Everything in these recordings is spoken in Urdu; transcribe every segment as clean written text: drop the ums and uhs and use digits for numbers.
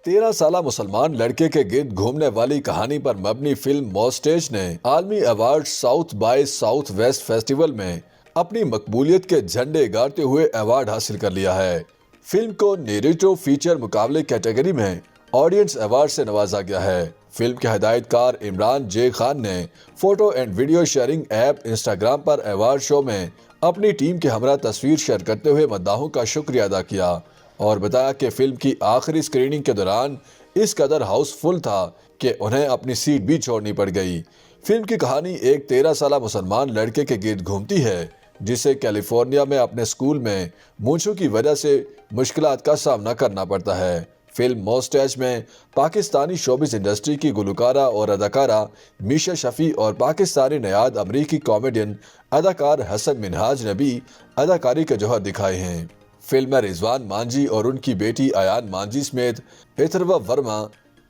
13 سالہ مسلمان لڑکے کے گرد گھومنے والی کہانی پر مبنی فلم موسٹیج نے عالمی award south by south waste festival میں اپنی مقبولیت کے جھنڈے گاڑتے ہوئے ایوارڈ حاصل کر لیا ہے۔ فلم کو نیریٹو فیچر مقابلے کیٹیگری میں آڈینس ایوارڈ سے نوازا گیا ہے۔ فلم کے ہدایت کار عمران جے خان نے photo and video sharing app Instagram پر ایوارڈ شو میں اپنی ٹیم کے ہمراہ تصویر شیئر کرتے ہوئے مداحوں کا شکریہ ادا کیا اور بتایا کہ فلم کی آخری اسکریننگ کے دوران اس قدر ہاؤس فل تھا کہ انہیں اپنی سیٹ بھی چھوڑنی پڑ گئی۔ فلم کی کہانی ایک 13 سالہ مسلمان لڑکے کے گرد گھومتی ہے جسے کیلیفورنیا میں اپنے اسکول میں مونچھوں کی وجہ سے مشکلات کا سامنا کرنا پڑتا ہے۔ فلم موسٹیج میں پاکستانی شوبز انڈسٹری کی گلوکارہ اور اداکارہ میشا شفیع اور پاکستانی نژاد امریکی کامیڈین اداکار حسن منہاج نے بھی اداکاری کے جوہر دکھائے ہیں۔ فلم میں رضوان مانجھی اور ان کی بیٹی ایان مانجھی سمیت اتھروا ورما،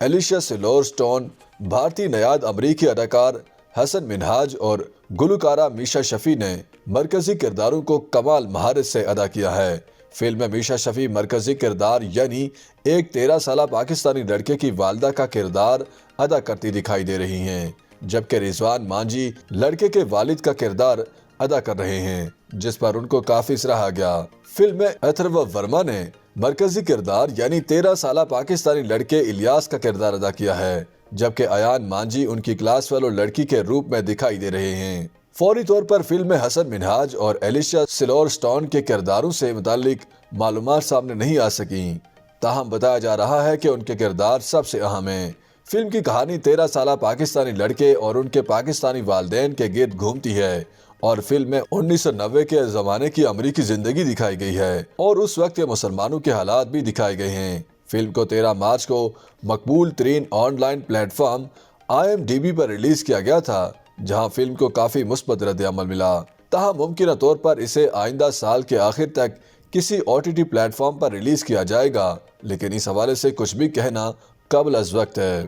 ایلیشیا سلورسٹون، بھارتی نژاد امریکی اداکار حسن منہاج اور گلوکارہ میشا شفیع نے مرکزی کرداروں کو کمال مہارت سے ادا کیا ہے۔ فلم میں میشا شفیع مرکزی کردار یعنی ایک 13 سالہ پاکستانی لڑکے کی والدہ کا کردار ادا کرتی دکھائی دے رہی ہیں، جبکہ رضوان مانجھی لڑکے کے والد کا کردار ادا کر رہے ہیں، جس پر ان کو کافی سراہا گیا۔ فلم میں اتھروا ورما نے مرکزی کردار یعنی 13 سالہ پاکستانی لڑکے الیاس کا کردار ادا کیا ہے، جبکہ ایان مانجھی ان کی کلاس فیلو لڑکی کے روپ میں دکھائی دے رہے ہیں۔ فوری طور پر فلم میں حسن منہاج اور ایلیشیا سلورسٹون کے کرداروں سے متعلق معلومات سامنے نہیں آ سکیں، تاہم بتایا جا رہا ہے کہ ان کے کردار سب سے اہم ہیں۔ فلم کی کہانی 13 سالہ پاکستانی لڑکے اور ان کے پاکستانی والدین کے گرد گھومتی ہے اور فلم میں 1990 کے زمانے کی امریکی زندگی دکھائی گئی ہے اور اس وقت کے مسلمانوں کے حالات بھی دکھائے گئے ہیں۔ فلم کو 13 مارچ کو مقبول ترین online platform IMDb پر ریلیز کیا گیا تھا، جہاں فلم کو کافی مثبت رد عمل ملا۔ تاہم ممکنہ طور پر اسے آئندہ سال کے آخر تک کسی OTT پلیٹ فارم پر ریلیز کیا جائے گا، لیکن اس حوالے سے کچھ بھی کہنا قبل از وقت ہے۔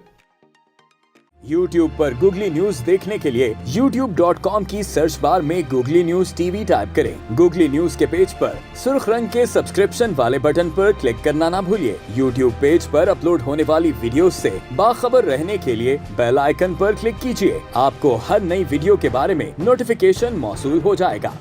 YouTube پر گوگلی نیوز دیکھنے کے لیے youtube.com کی سرچ بار میں گوگلی نیوز TV ٹائپ کریں۔ گوگلی نیوز کے پیج پر سرخ رنگ کے سبسکرپشن والے بٹن پر کلک کرنا نہ بھولیے۔ YouTube پیج پر اپلوڈ ہونے والی ویڈیوز سے باخبر رہنے کے لیے بیل آئیکن پر کلک کیجیے۔ آپ کو ہر نئی ویڈیو کے بارے میں نوٹیفیکیشن موصول ہو جائے گا۔